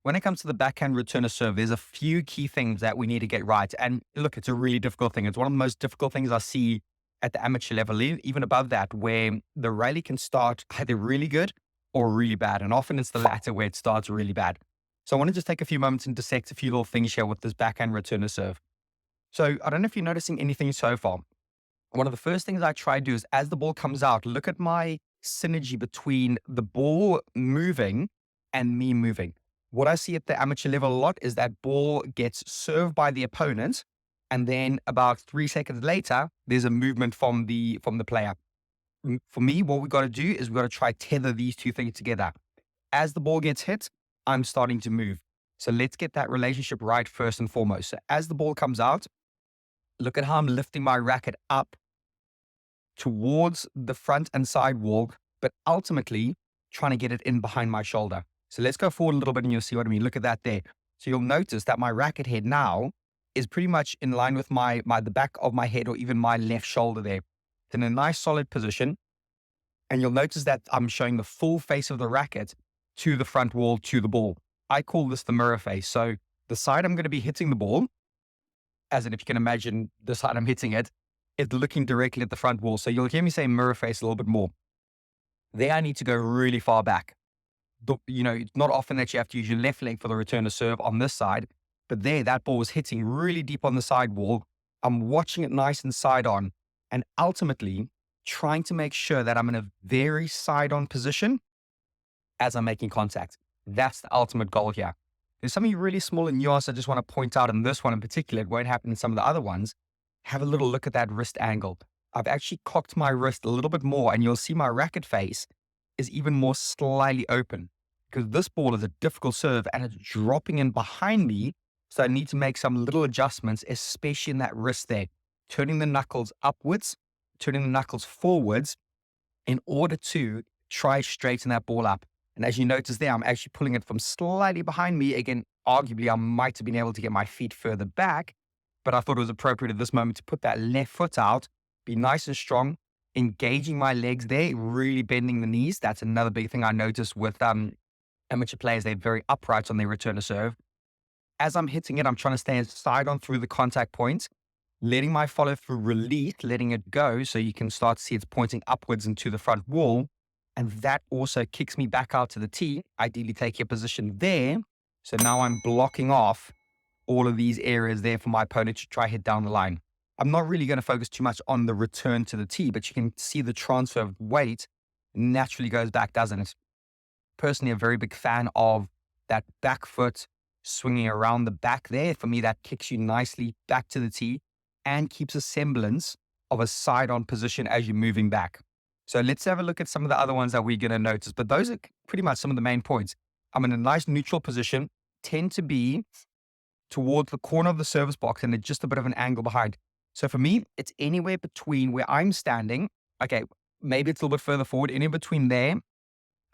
when it comes to the backhand return of serve, there's a few key things that we need to get right. And look, it's a really difficult thing. It's one of the most difficult things I see at the amateur level, even above that, where the rally can start either really good or really bad. And often it's the latter where it starts really bad. So I want to just take a few moments and dissect a few little things here with this backhand return of serve. So I don't know if you're noticing anything so far. One of the first things I try to do is as the ball comes out, look at my synergy between the ball moving and me moving. What I see at the amateur level a lot is that ball gets served by the opponent, and then about 3 seconds later, there's a movement from the player. For me, what we got to do is we got to try tether these two things together. As the ball gets hit, I'm starting to move. So let's get that relationship right first and foremost. So as the ball comes out, look at how I'm lifting my racket up towards the front and side wall, but ultimately trying to get it in behind my shoulder. So let's go forward a little bit and you'll see what I mean. Look at that there. So you'll notice that my racket head now is pretty much in line with the back of my head or even my left shoulder there. It's in a nice solid position. And you'll notice that I'm showing the full face of the racket to the front wall, to the ball. I call this the mirror face. So the side I'm going to be hitting the ball, as in if you can imagine the side I'm hitting it, it's looking directly at the front wall. So you'll hear me say mirror face a little bit more. There I need to go really far back. It's not often that you have to use your left leg for the return of serve on this side, but there, that ball was hitting really deep on the side wall. I'm watching it nice and side on, and ultimately trying to make sure that I'm in a very side on position as I'm making contact. That's the ultimate goal here. There's something really small and nuanced I just want to point out in this one in particular. It won't happen in some of the other ones. Have a little look at that wrist angle. I've actually cocked my wrist a little bit more, and you'll see my racket face is even more slightly open because this ball is a difficult serve and it's dropping in behind me. So I need to make some little adjustments, especially in that wrist there, turning the knuckles upwards, turning the knuckles forwards in order to try straighten that ball up. And as you notice there, I'm actually pulling it from slightly behind me. Again, arguably, I might have been able to get my feet further back, but I thought it was appropriate at this moment to put that left foot out, be nice and strong, engaging my legs there, really bending the knees. That's another big thing I noticed with amateur players. They're very upright on their return to serve. As I'm hitting it, I'm trying to stay side on through the contact point, letting my follow through release, letting it go so you can start to see it's pointing upwards into the front wall. And that also kicks me back out to the tee, ideally take your position there. So now I'm blocking off all of these areas there for my opponent to try hit down the line. I'm not really going to focus too much on the return to the tee, but you can see the transfer of weight naturally goes back, doesn't it? Personally, a very big fan of that back foot swinging around the back there. For me, that kicks you nicely back to the tee and keeps a semblance of a side-on position as you're moving back. So let's have a look at some of the other ones that we're going to notice. But those are pretty much some of the main points. I'm in a nice neutral position, tend to be towards the corner of the service box and it's just a bit of an angle behind. So for me, it's anywhere between where I'm standing. Okay, maybe it's a little bit further forward, anywhere between there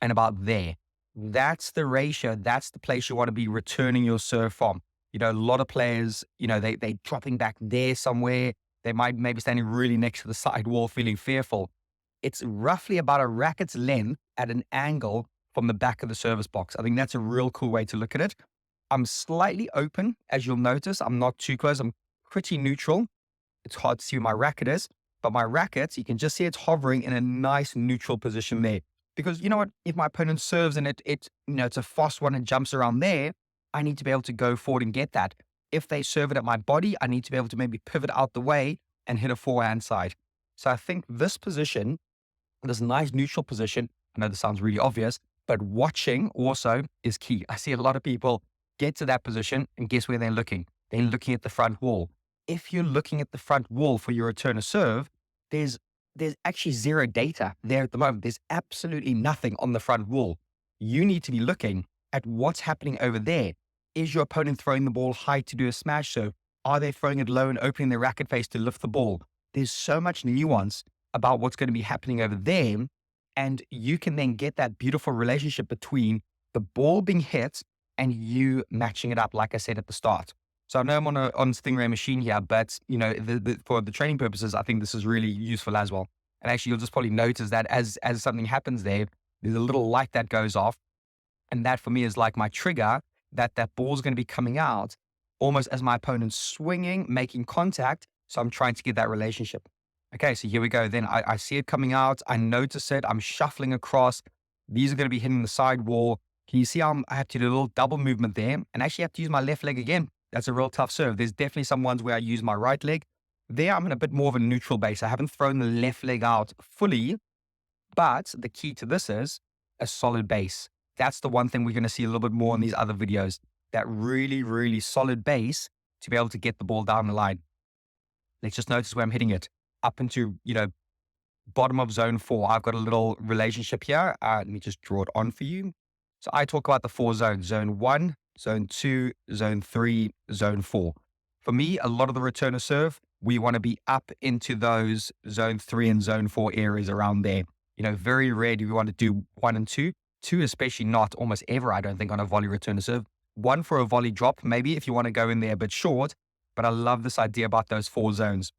and about there. That's the ratio. That's the place you want to be returning your serve from. A lot of players, they dropping back there somewhere. They might maybe standing really next to the side wall feeling fearful. It's roughly about a racket's length at an angle from the back of the service box. I think that's a real cool way to look at it. I'm slightly open, as you'll notice. I'm not too close. I'm pretty neutral. It's hard to see where my racket is, but my racket, you can just see it's hovering in a nice neutral position there. Because you know what? If my opponent serves and it's a fast one and jumps around there, I need to be able to go forward and get that. If they serve it at my body, I need to be able to maybe pivot out the way and hit a forehand side. So I think this position, this nice neutral position, I know this sounds really obvious, but watching also is key. I see a lot of people get to that position and guess where they're looking? They're looking at the front wall. If you're looking at the front wall for your return to serve, there's actually zero data there at the moment. There's absolutely nothing on the front wall. You need to be looking at what's happening over there. Is your opponent throwing the ball high to do a smash serve? Are they throwing it low and opening their racket face to lift the ball? There's so much nuance about what's going to be happening over there. And you can then get that beautiful relationship between the ball being hit and you matching it up, like I said at the start. So I know I'm on Stingray machine here, but for the training purposes, I think this is really useful as well. And actually, you'll just probably notice that as something happens there's a little light that goes off. And that for me is like my trigger that that ball's going to be coming out almost as my opponent's swinging, making contact. So I'm trying to get that relationship. Okay, so here we go. Then I see it coming out. I notice it. I'm shuffling across. These are going to be hitting the side wall. Can you see how I have to do a little double movement there and actually have to use my left leg again? That's a real tough serve. There's definitely some ones where I use my right leg. There, I'm in a bit more of a neutral base. I haven't thrown the left leg out fully, but the key to this is a solid base. That's the one thing we're going to see a little bit more in these other videos. That really, really solid base to be able to get the ball down the line. Let's just notice where I'm hitting it. Up into, bottom of zone 4. I've got a little relationship here. Let me just draw it on for you. So I talk about the 4 zones: zone 1, zone 2, zone 3, zone 4. For me, a lot of the return of serve, we want to be up into those zone 3 and zone 4 areas around there. Very rare do we want to do 1 and 2. 2, especially not almost ever, I don't think, on a volley return of serve. 1 for a volley drop, maybe if you want to go in there a bit short. But I love this idea about those 4 zones.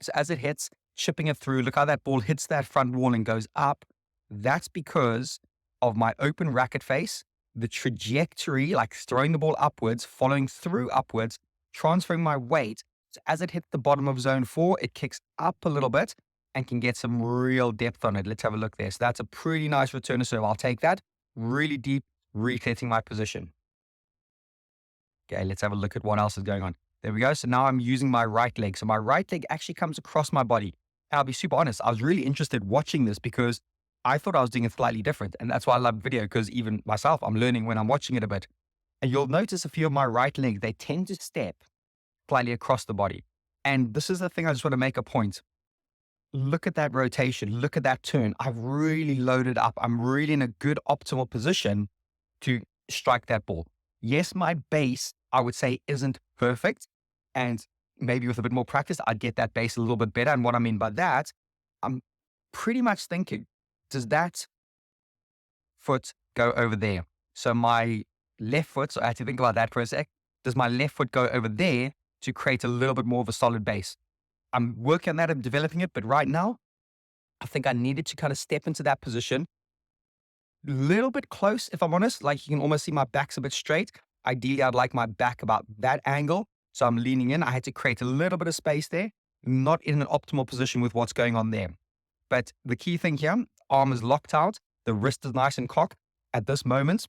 So as it hits, chipping it through, look how that ball hits that front wall and goes up. That's because of my open racket face, the trajectory, like throwing the ball upwards, following through upwards, transferring my weight. So as it hits the bottom of zone 4, it kicks up a little bit and can get some real depth on it. Let's have a look there. So that's a pretty nice return of serve. I'll take that. Really deep, resetting my position. Okay, let's have a look at what else is going on. There we go. So now I'm using my right leg. So my right leg actually comes across my body. And I'll be super honest. I was really interested watching this because I thought I was doing it slightly different. And that's why I love video, because even myself, I'm learning when I'm watching it a bit. And you'll notice a few of my right legs, they tend to step slightly across the body. And this is the thing I just want to make a point. Look at that rotation. Look at that turn. I've really loaded up. I'm really in a good optimal position to strike that ball. Yes, my base, I would say, isn't perfect. And maybe with a bit more practice, I'd get that base a little bit better. And what I mean by that, I'm pretty much thinking, does that foot go over there? So my left foot, so I had to think about that for a sec. Does my left foot go over there to create a little bit more of a solid base? I'm working on that and developing it. But right now, I think I needed to kind of step into that position. A little bit close, if I'm honest. Like, you can almost see my back's a bit straight. Ideally, I'd like my back about that angle. So I'm leaning in. I had to create a little bit of space there, not in an optimal position with what's going on there. But the key thing here, arm is locked out. The wrist is nice and cocked. At this moment,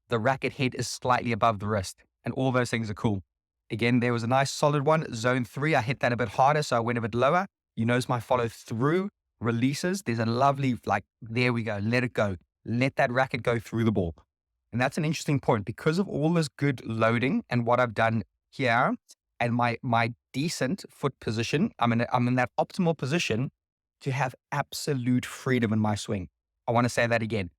the racket head is slightly above the wrist. And all those things are cool. Again, there was a nice solid one. Zone 3, I hit that a bit harder, so I went a bit lower. You notice my follow through releases. There's a lovely, there we go. Let it go. Let that racket go through the ball. And that's an interesting point because of all this good loading and what I've done here and my decent foot position. I'm in that optimal position to have absolute freedom in my swing. I want to say that again.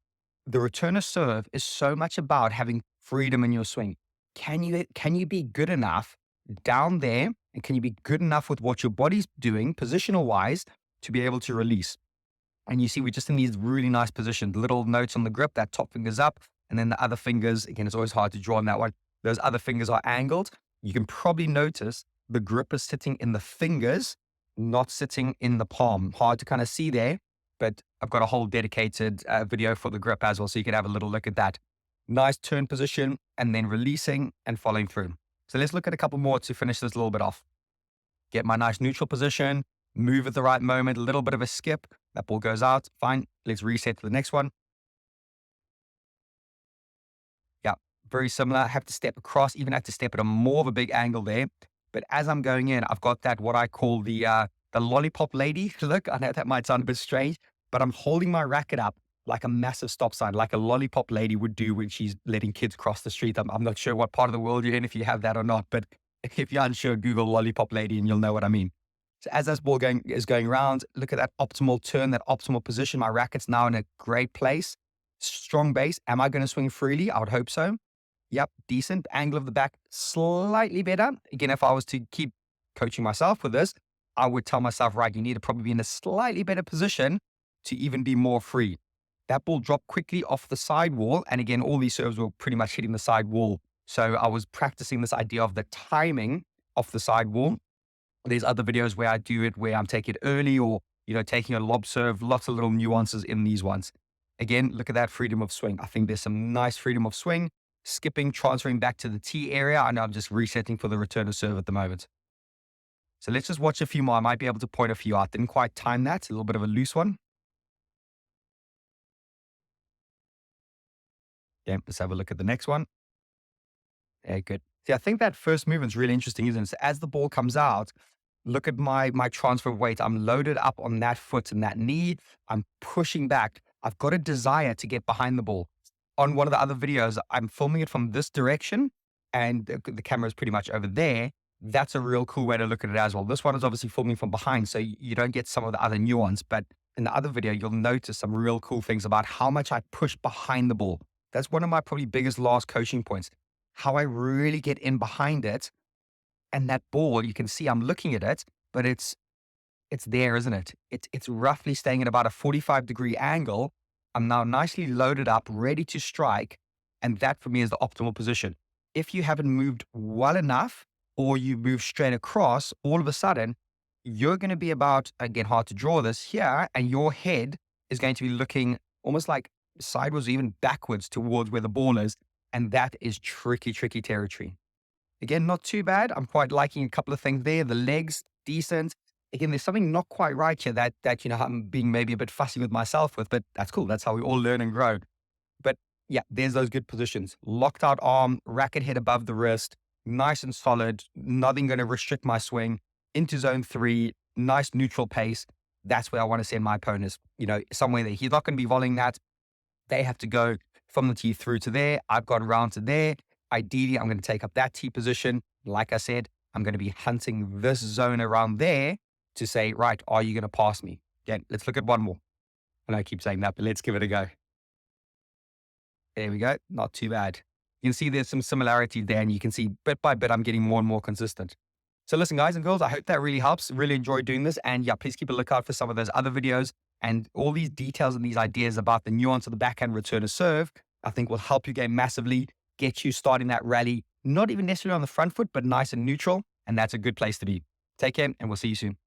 The return of serve is so much about having freedom in your swing. Can you be good enough down there, and can you be good enough with what your body's doing positional wise to be able to release? And you see, we're just in these really nice positions, little notes on the grip, that top finger's up, and then the other fingers, again, it's always hard to draw on that one. Those other fingers are angled. You can probably notice the grip is sitting in the fingers, not sitting in the palm. Hard to kind of see there, but I've got a whole dedicated video for the grip as well, so you can have a little look at that. Nice turn position, and then releasing and following through. So let's look at a couple more to finish this a little bit off. Get my nice neutral position, move at the right moment, a little bit of a skip. That ball goes out. Fine. Let's reset to the next one. Yeah, very similar. I have to step across, even have to step at a more of a big angle there. But as I'm going in, I've got that, what I call the lollipop lady look. I know that might sound a bit strange, but I'm holding my racket up like a massive stop sign, like a lollipop lady would do when she's letting kids cross the street. I'm not sure what part of the world you're in, if you have that or not, but if you're unsure, Google lollipop lady and you'll know what I mean. So as this ball is going around, look at that optimal turn, that optimal position. My racket's now in a great place. Strong base. Am I going to swing freely? I would hope so. Yep, decent. Angle of the back, slightly better. Again, if I was to keep coaching myself with this, I would tell myself, right, you need to probably be in a slightly better position to even be more free. That ball dropped quickly off the side wall. And again, all these serves were pretty much hitting the side wall. So I was practicing this idea of the timing off the side wall. There's other videos where I do it, where I'm taking it early or, taking a lob serve, lots of little nuances in these ones. Again, look at that freedom of swing. I think there's some nice freedom of swing. skipping, transferring back to the tee area. I know I'm just resetting for the return of serve at the moment. So let's just watch a few more. I might be able to point a few out. Didn't quite time that. A little bit of a loose one. Okay, let's have a look at the next one. Yeah, good. See, I think that first movement's really interesting, isn't it? So as the ball comes out, look at my transfer of weight. I'm loaded up on that foot and that knee. I'm pushing back. I've got a desire to get behind the ball. On one of the other videos, I'm filming it from this direction and the camera is pretty much over there. That's a real cool way to look at it as well. This one is obviously filming from behind, so you don't get some of the other nuance. But in the other video, you'll notice some real cool things about how much I push behind the ball. That's one of my probably biggest last coaching points. How I really get in behind it. And that ball, you can see I'm looking at it, but it's there, isn't it? It's roughly staying at about a 45-degree angle. I'm now nicely loaded up, ready to strike. And that for me is the optimal position. If you haven't moved well enough or you move straight across, all of a sudden, you're going to be about, again, hard to draw this here, and your head is going to be looking almost like sideways or even backwards towards where the ball is. And that is tricky, tricky territory. Again, not too bad. I'm quite liking a couple of things there. The legs, decent. Again, there's something not quite right here that I'm being maybe a bit fussy with myself with, but that's cool. That's how we all learn and grow. But yeah, there's those good positions. Locked out arm, racket head above the wrist, nice and solid, nothing going to restrict my swing. Into zone 3, nice neutral pace. That's where I want to send my opponents, somewhere there. He's not going to be volleying that. They have to go from the tee through to there. I've gone round to there. Ideally, I'm going to take up that tee position. Like I said, I'm going to be hunting this zone around there to say, right, are you going to pass me? Okay, let's look at one more. I know I keep saying that, but let's give it a go. There we go. Not too bad. You can see there's some similarities there, and you can see bit by bit, I'm getting more and more consistent. So listen, guys and girls, I hope that really helps. Really enjoyed doing this. And yeah, please keep a lookout for some of those other videos and all these details and these ideas about the nuance of the backhand return of serve, I think will help you game massively, get you starting that rally, not even necessarily on the front foot, but nice and neutral. And that's a good place to be. Take care, and we'll see you soon.